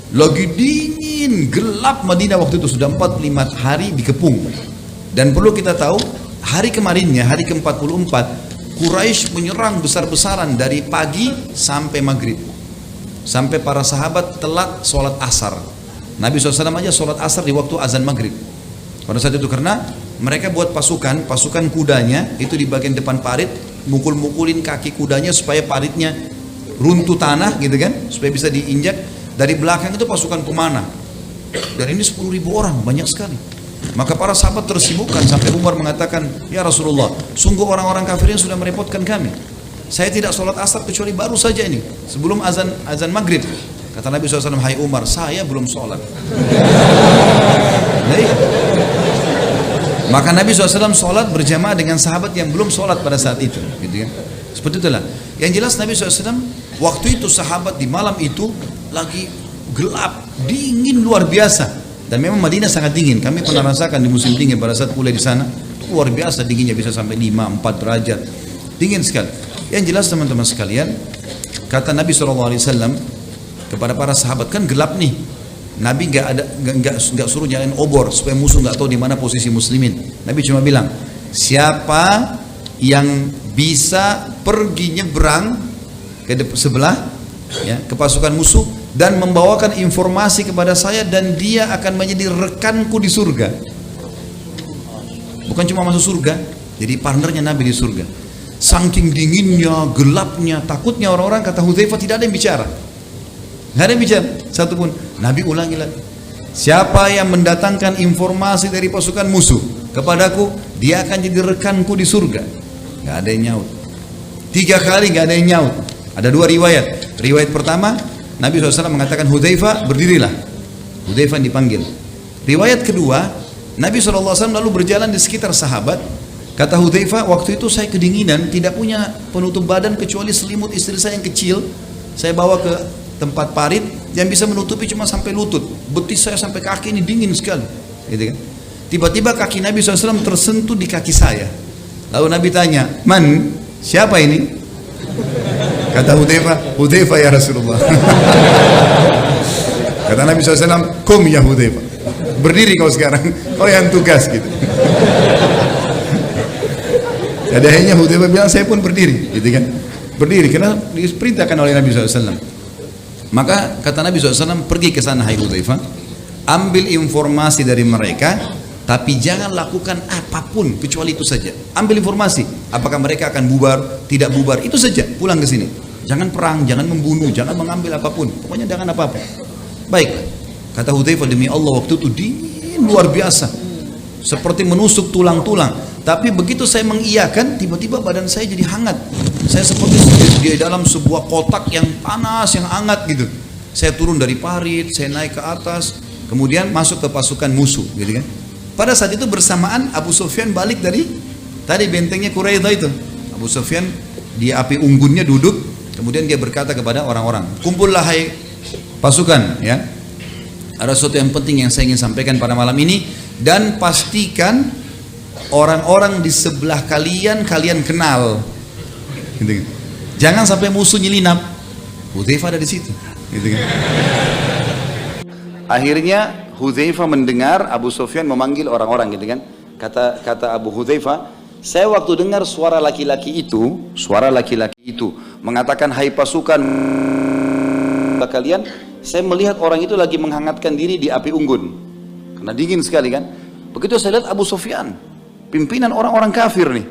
Lagi dingin, gelap Madinah waktu itu, sudah 45 hari dikepung. Dan perlu kita tahu, hari kemarinnya, hari ke-44, Quraisy menyerang besar-besaran dari pagi sampai maghrib. Sampai para sahabat telat sholat asar. Nabi SAW aja sholat asar di waktu azan maghrib. Pada saat itu karena mereka buat pasukan kudanya itu di bagian depan parit, mukul-mukulin kaki kudanya supaya paritnya runtuh tanah gitu kan, supaya bisa diinjak. Dari belakang itu pasukan pemanah. Dan ini 10.000 orang, banyak sekali. Maka para sahabat tersibukkan sampai Umar mengatakan, ya Rasulullah, sungguh orang-orang kafir ini sudah merepotkan kami. Saya tidak sholat asar kecuali baru saja ini, sebelum azan maghrib. Kata Nabi SAW, hai Umar, saya belum sholat. Maka Nabi SAW sholat berjamaah dengan sahabat yang belum sholat pada saat itu, gitu kan? Seperti itulah. Yang jelas Nabi SAW waktu itu sahabat di malam itu lagi gelap, dingin luar biasa. Dan memang Madinah sangat dingin. Kami pernah rasakan di musim dingin pada saat kuliah di sana, luar biasa dinginnya, bisa sampai 5-4 derajat, dingin sekali. Yang jelas teman-teman sekalian, kata Nabi SAW kepada para sahabat, kan gelap nih. Nabi nggak suruh nyalain obor supaya musuh nggak tahu di mana posisi muslimin. Nabi cuma bilang, siapa yang bisa pergi nyebrang ke sebelah, ya, ke pasukan musuh dan membawakan informasi kepada saya, dan dia akan menjadi rekanku di surga. Bukan cuma masuk surga, jadi partnernya Nabi di surga. Saking dinginnya, gelapnya, takutnya orang-orang, kata Hudzaifah, tidak ada yang bicara. Nggak ada yang bicara satupun. Nabi ulangi lagi, siapa yang mendatangkan informasi dari pasukan musuh kepadaku, dia akan jadi rekanku di surga. Nggak ada yang nyaut. 3 kali nggak ada yang nyaut. Ada 2 riwayat. Riwayat pertama, Nabi SAW mengatakan, Hudzaifah berdirilah. Hudzaifah dipanggil. Riwayat kedua, Nabi SAW lalu berjalan di sekitar sahabat. Kata Hudzaifah, waktu itu saya kedinginan, tidak punya penutup badan kecuali selimut istri saya yang kecil. Saya bawa ke tempat parit yang bisa menutupi cuma sampai lutut. Betis saya sampai kaki ini dingin sekali, gitu kan? Tiba-tiba kaki Nabi SAW tersentuh di kaki saya. Lalu Nabi tanya, man, siapa ini? Kata Hudzaifah ya Rasulullah. Kata Nabi SAW, kum ya Hudzaifah, berdiri kau sekarang, kau yang tugas, gitu. Jadi akhirnya Hudzaifah bilang, saya pun berdiri, gitu kan? Berdiri karena diperintahkan oleh Nabi SAW. Maka kata Nabi SAW, pergi ke sana hai Hudzaifah, ambil informasi dari mereka, tapi jangan lakukan apapun kecuali itu saja. Ambil informasi, apakah mereka akan bubar, tidak bubar, itu saja. Pulang ke sini. Jangan perang, jangan membunuh, jangan mengambil apapun. Pokoknya jangan apa-apa. Baik, kata Hudzaifah, demi Allah waktu itu dingin luar biasa, seperti menusuk tulang-tulang. Tapi begitu saya mengiyakan, tiba-tiba badan saya jadi hangat. Saya seperti di dalam sebuah kotak yang panas, yang hangat gitu. Saya turun dari parit, saya naik ke atas, kemudian masuk ke pasukan musuh, gitu kan. Pada saat itu bersamaan Abu Sufyan balik dari tadi bentengnya Quraidah itu. Abu Sufyan di api unggunnya duduk, kemudian dia berkata kepada orang-orang, kumpullah hai pasukan, ya. Ada sesuatu yang penting yang saya ingin sampaikan pada malam ini, dan pastikan orang-orang di sebelah kalian kenal, gitu kan. Jangan sampai musuh nyelinap. Hudzaifah ada di situ, gitu kan. Akhirnya Hudzaifah mendengar Abu Sufyan memanggil orang-orang, gitu kan. Kata Abu Hudzaifah, saya waktu dengar suara laki-laki itu mengatakan, hai pasukan kalian, saya melihat orang itu lagi menghangatkan diri di api unggun karena dingin sekali kan. Begitu saya lihat Abu Sufyan, pimpinan orang-orang kafir nih,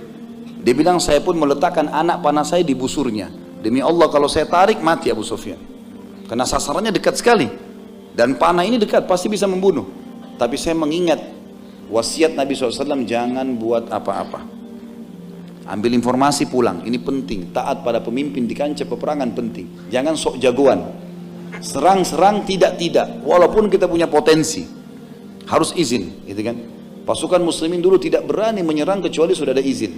dia bilang, saya pun meletakkan anak panah saya di busurnya. Demi Allah kalau saya tarik mati Abu Sufyan, karena sasarannya dekat sekali dan panah ini dekat, pasti bisa membunuh. Tapi saya mengingat wasiat Nabi SAW, jangan buat apa-apa, ambil informasi pulang, ini penting. Taat pada pemimpin di kancah peperangan penting. Jangan sok jagoan, serang tidak, walaupun kita punya potensi, harus izin, gitu kan. Pasukan muslimin dulu tidak berani menyerang kecuali sudah ada izin.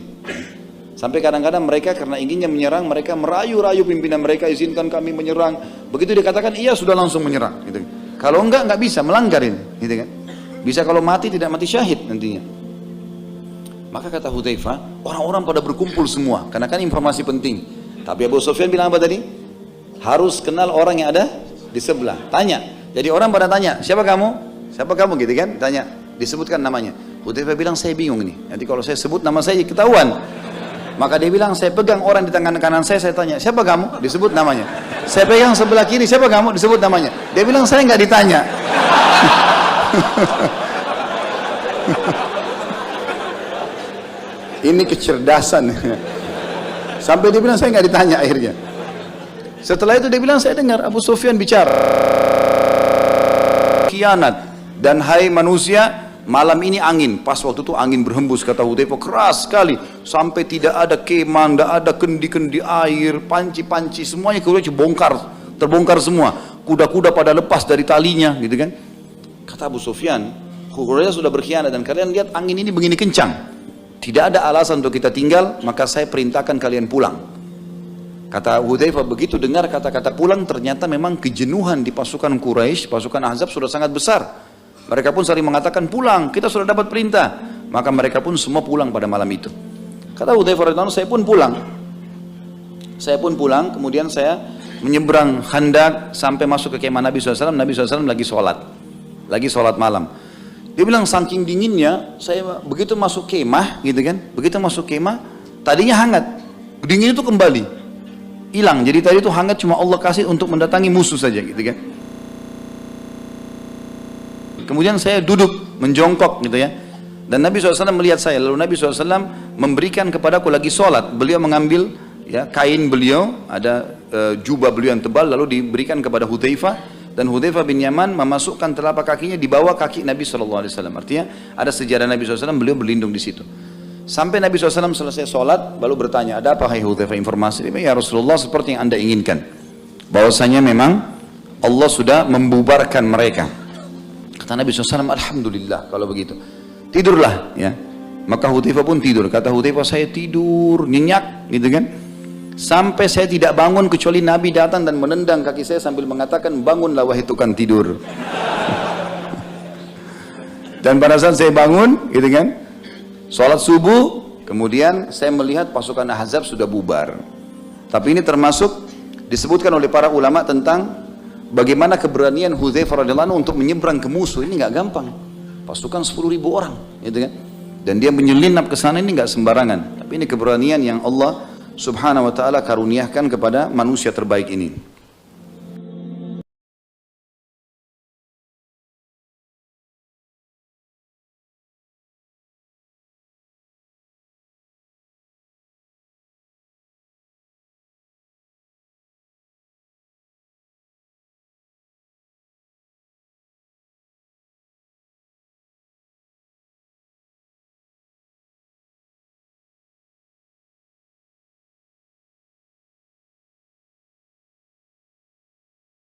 Sampai kadang-kadang mereka karena inginnya menyerang, mereka merayu-rayu pimpinan mereka, izinkan kami menyerang. Begitu dikatakan iya, sudah langsung menyerang, gitu. Kalau enggak bisa, melanggar ini, gitu kan. Bisa kalau mati tidak mati syahid nantinya. Maka kata Hudzaifah, orang-orang pada berkumpul semua karena kan informasi penting. Tapi Abu Sufyan bilang apa tadi? Harus kenal orang yang ada di sebelah. Tanya, Jadi orang pada tanya, siapa kamu? Siapa kamu gitu kan? Tanya, disebutkan namanya. Hudzaifah bilang, saya bingung nih. Nanti kalau saya sebut nama saya ketahuan. Maka dia bilang, saya pegang orang di tangan kanan saya tanya, siapa kamu? Disebut namanya. Saya pegang sebelah kiri, siapa kamu? Disebut namanya. Dia bilang, saya nggak ditanya. Ini kecerdasan. Sampai dia bilang, saya nggak ditanya akhirnya. Setelah itu dia bilang, saya dengar Abu Sufyan bicara. Khianat. Dan hai manusia, malam ini angin. Pas waktu itu angin berhembus, kata Hudzaifah, keras sekali. Sampai tidak ada kemah, tidak ada kendi-kendi air, panci-panci, semuanya kemudian terbongkar semua. Kuda-kuda pada lepas dari talinya, gitu kan. Kata Abu Sufyan, Quraisy sudah berkhianat dan kalian lihat angin ini begini kencang. Tidak ada alasan untuk kita tinggal, maka saya perintahkan kalian pulang. Kata Hudzaifah, begitu dengar kata-kata pulang, ternyata memang kejenuhan di pasukan Quraisy, pasukan Ahzab sudah sangat besar. Mereka pun saling mengatakan, pulang, kita sudah dapat perintah. Maka mereka pun semua pulang pada malam itu. Kata Hudzaifah radhiyallahu anhu, saya pun pulang. Saya pun pulang, kemudian saya menyeberang Khandaq sampai masuk ke kemah Nabi SAW. Nabi SAW lagi sholat malam. Dia bilang, saking dinginnya, saya begitu masuk kemah, gitu kan, begitu masuk kemah, tadinya hangat, dingin itu kembali, hilang. Jadi tadi itu hangat cuma Allah kasih untuk mendatangi musuh saja, gitu kan. Kemudian saya duduk, menjongkok, gitu ya. Dan Nabi SAW melihat saya, lalu Nabi SAW memberikan kepadaku lagi sholat. Beliau mengambil ya, kain beliau, ada jubah beliau yang tebal, lalu diberikan kepada Hudzaifah. Dan Hudzaifah bin Yaman memasukkan telapak kakinya di bawah kaki Nabi SAW. Artinya ada sejarah Nabi SAW, beliau berlindung di situ. Sampai Nabi SAW selesai sholat, lalu bertanya, ada apa hai Hudzaifah informasi? Dia bilang, ya Rasulullah, seperti yang anda inginkan, bahwasanya memang Allah sudah membubarkan mereka. Kata Nabi SAW, alhamdulillah kalau begitu. Tidurlah ya. Maka Hudzaifah pun tidur. Kata Hudzaifah, saya tidur nyenyak gitu kan. Sampai saya tidak bangun kecuali Nabi datang dan menendang kaki saya sambil mengatakan, bangunlah wahai tukang tidur. Dan pada saat saya bangun gitu kan, sholat subuh, kemudian saya melihat pasukan Ahzab sudah bubar. Tapi ini termasuk disebutkan oleh para ulama tentang bagaimana keberanian Hudzaifah radhiyallahu anhu untuk menyeberang ke musuh. Ini nggak gampang. Pasukan 10.000 orang, gitu kan? Dan dia menyelinap ke sana, ini nggak sembarangan. Tapi ini keberanian yang Allah Subhanahu wa taala karuniakan kepada manusia terbaik ini.